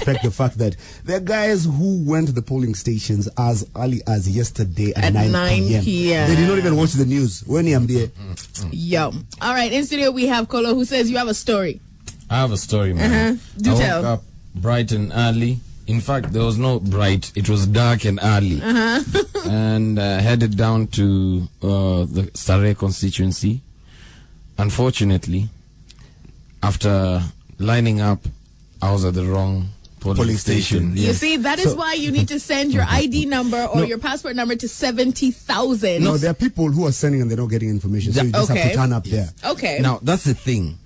respect the fact that there are guys who went to the polling stations as early as yesterday at 9 p.m. They did not even watch the news. When I'm there. Yo. All right, in studio we have Collo, who says you have a story. I have a story, man. Do tell. Woke up bright and early. In fact, there was no bright. It was dark and early. And headed down to the Sarai constituency. Unfortunately, after lining up, I was at the wrong polling station. You see, that is why you need to send your ID number or your passport number to 70,000. No, there are people who are sending and they're not getting information, so you just have to turn up there. Okay. Now, that's the thing.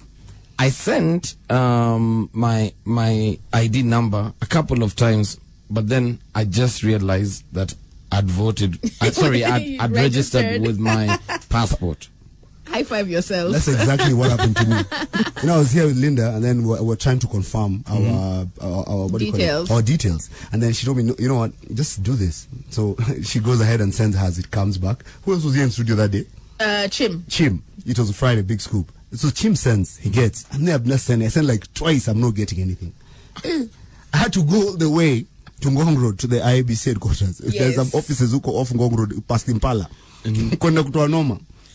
I sent my ID number a couple of times, but then I just realized that I'd voted. I'd registered with my passport. High five yourself. That's exactly what happened to me. I was here with Linda, and then we're trying to confirm our what details. Our details. And then she told me, no, you know what, just do this. So she goes ahead and sends hers. It comes back. Who else was here in studio that day? Chim. It was a Friday, big scoop. So Chim sends, he gets. And then I've not sent. I sent like twice. I'm not getting anything. I had to go all the way to Ngong Road to the IABC headquarters. There's some offices who go off Ngong Road past Impala.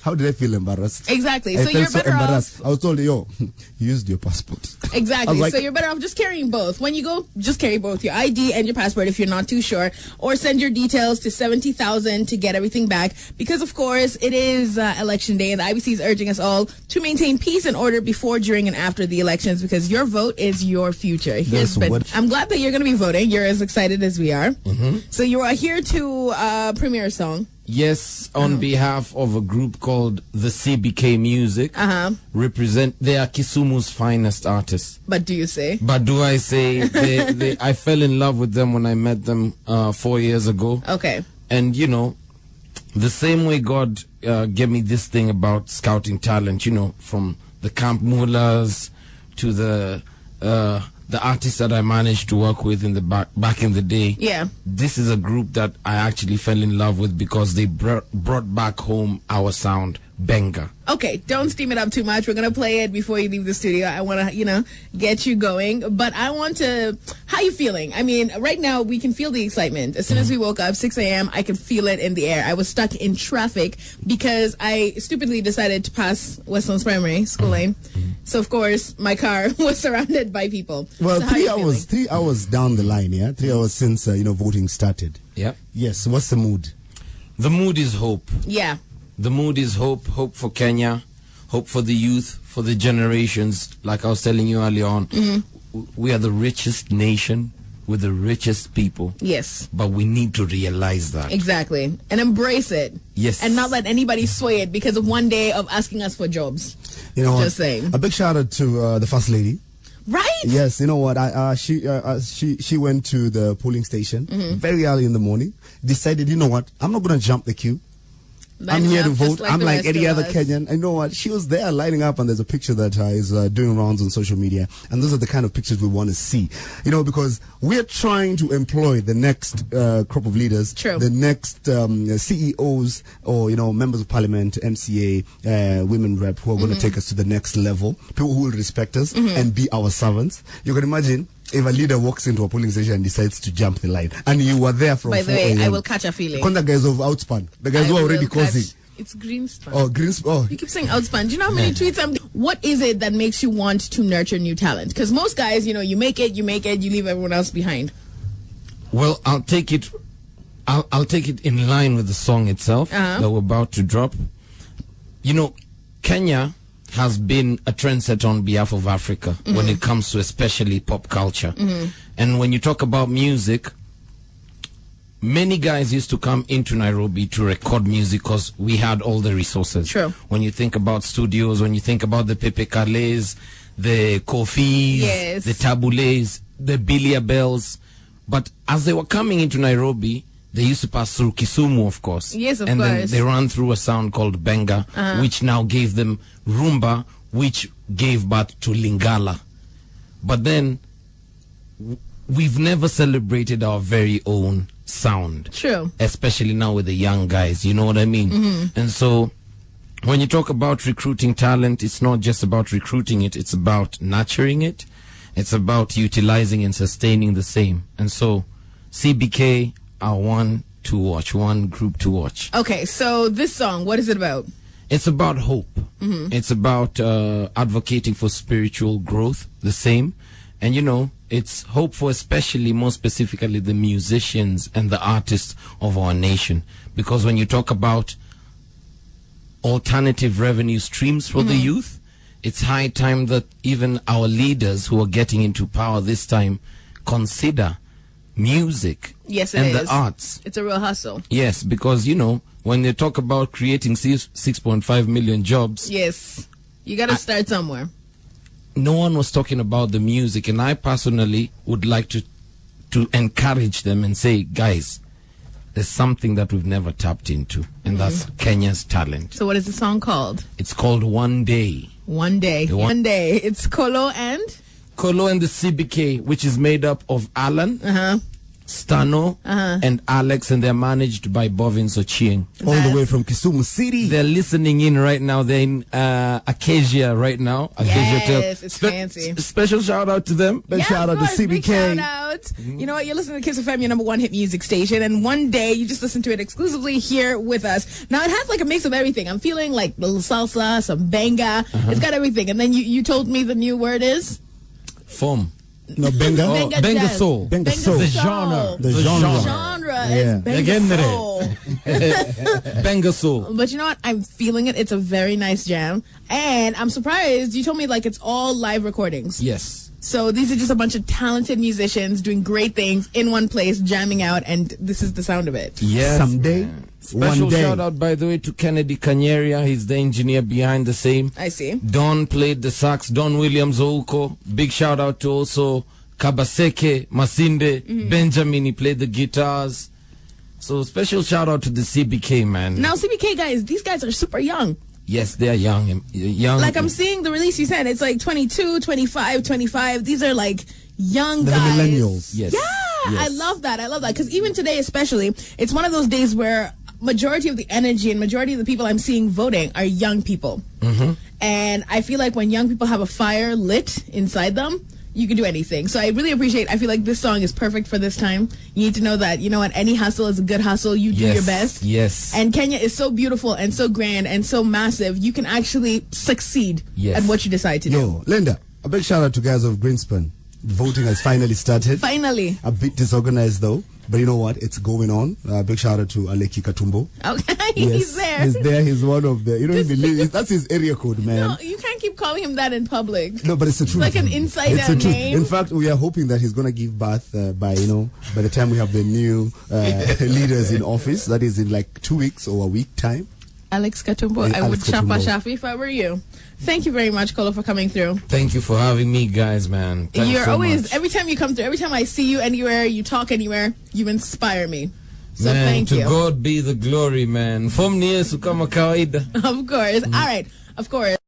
How did I feel embarrassed? Exactly. So you're better off. I was told, yo, you used your passport. Exactly. Like, so you're better off just carrying both. When you go, just carry both your ID and your passport if you're not too sure, or send your details to 70,000 to get everything back. Because of course it is election day, and the IBC is urging us all to maintain peace and order before, during, and after the elections, because your vote is your future. I'm glad that you're going to be voting. You're as excited as we are. So you are here to premiere a song. Yes, on behalf of a group called the CBK Music. They are Kisumu's finest artists. But do you say? But do I say? I fell in love with them when I met them 4 years ago. Okay. And, you know, the same way God gave me this thing about scouting talent, you know, from the Camp Mullahs to the artists that I managed to work with in the back in the day. Yeah. This is a group that I actually fell in love with because they brought back home our sound, Benga. Okay, don't steam it up too much. We're going to play it before you leave the studio. I want to, get you going. But I want to... How you feeling? I mean, right now, we can feel the excitement. As soon as we woke up, 6 a.m., I could feel it in the air. I was stuck in traffic because I stupidly decided to pass Westlands Primary School Lane. So, of course, my car was surrounded by people. Well, so 3 hours down the line, 3 hours since, voting started. Yeah. Yes, what's the mood? The mood is hope. Yeah. The mood is hope. Hope for Kenya. Hope for the youth, for the generations. Like I was telling you earlier on, we are the richest nation with the richest people. Yes. But we need to realize that. Exactly. And embrace it. Yes. And not let anybody sway it because of one day of asking us for jobs. You know, just saying. A big shout out to the First Lady. Right? Yes, you know what? She went to the polling station very early in the morning. Decided, you know what? I'm not going to jump the queue. I'm here to vote. I'm like any other Kenyan. I know what? She was there lining up, and there's a picture that is doing rounds on social media. And those are the kind of pictures we want to see. Because we're trying to employ the next crop of leaders, the next CEOs or, members of parliament, MCA, women rep who are going to take us to the next level. People who will respect us and be our servants. You can imagine if a leader walks into a polling station and decides to jump the line, and you were there from 4 a.m. By the way, I will catch a feeling. The guys of Outspan, the guys who are already causing. It's Greenspan. Oh, Greenspan. Oh. You keep saying Outspan. Do you know how many tweets I'm... What is it that makes you want to nurture new talent? Because most guys, you make it, you leave everyone else behind. Well, I'll take it in line with the song itself that we're about to drop. Kenya has been a trendsetter on behalf of Africa when it comes to especially pop culture. And when you talk about music, many guys used to come into Nairobi to record music because we had all the resources. True. When you think about studios, when you think about the Pepe Kales, the Kofis, the Tabules, the Bilia Bells. But as they were coming into Nairobi, they used to pass through Kisumu, of course. Yes, of course. And then they ran through a sound called Benga, which now gave them Rumba, which gave birth to Lingala. But then, we've never celebrated our very own sound. True. Especially now with the young guys, you know what I mean? And so, when you talk about recruiting talent, it's not just about recruiting it, it's about nurturing it. It's about utilizing and sustaining the same. And so, CBK are one to watch, one group to watch. Okay, so this song, what is it about? It's about hope. It's about advocating for spiritual growth, the same. And, you know, it's hope for especially, more specifically, the musicians and the artists of our nation. Because when you talk about alternative revenue streams for the youth, it's high time that even our leaders who are getting into power this time consider music and the arts. It's a real hustle. Yes, because, you know, when they talk about creating 6.5 million jobs, yes, you got to start somewhere. No one was talking about the music, and I personally would like to encourage them and say, guys, there's something that we've never tapped into, and that's Kenya's talent. So what is the song called? It's called One Day. One Day. One Day. It's Collo and the CBK, which is made up of Alan, Stano, and Alex, and they're managed by Bovin Sochieng. All the way from Kisumu City. They're listening in right now. They're in Acacia right now. Yes, it's fancy. Special shout out to them. Big shout out to CBK. Big shout out. You know what? You're listening to Kiss FM, your #1 hit music station, and one day you just listen to it exclusively here with us. Now it has like a mix of everything. I'm feeling like a little salsa, some benga. It's got everything. And then you told me the new word is Form. No, benga. Benga soul. Benga soul. The genre. The genre. Genre is benga soul. Benga soul. But you know what? I'm feeling it. It's a very nice jam. And I'm surprised. You told me like it's all live recordings. Yes. So these are just a bunch of talented musicians doing great things in one place, jamming out, and this is the sound of it. Yes. Someday. Special shout out, by the way, to Kennedy Kanyeria. He's the engineer behind the same. I see. Don played the sax. Don Williams Ouko. Big shout out to also Kabaseke, Masinde, Benjamin. He played the guitars. So special shout out to the CBK, man. Now CBK guys, these guys are super young. Yes, they're young. Like I'm seeing the release you said. It's like 22, 25, 25. These are like young They're guys. The millennials. Yes. Yeah, Yes. I love that. I love that. Because even today especially, it's one of those days where majority of the energy and majority of the people I'm seeing voting are young people. And I feel like when young people have a fire lit inside them, you can do anything. So I really appreciate, I feel like this song is perfect for this time. You need to know that, you know what, any hustle is a good hustle. You do your best. Yes. And Kenya is so beautiful and so grand and so massive. You can actually succeed at what you decide to do. Yo, Linda, a big shout out to guys of Greenspan. Voting has finally started. Finally. A bit disorganized though. But you know what? It's going on. Big shout out to Aleki Katumbo. Okay, Yes, he's there. He's there. He's one of the. You don't even believe it. That's his area code, man. No, you can't keep calling him that in public. No, but it's the truth. It's like an insider It's the truth. name. In fact, we are hoping that he's going to give birth by the time we have the new leaders in office. That is in like 2 weeks or a week time. Alex Katumbo. I would shapa shafi if I were you. Thank you very much, Collo, for coming through. Thank you for having me, guys, man. Thanks You're so always, much. every time you come through, every time I see you anywhere, you talk anywhere, you inspire me. So Man, thank to you. God be the glory, man. From Yesu kama kawaida. Of course. All right. Of course.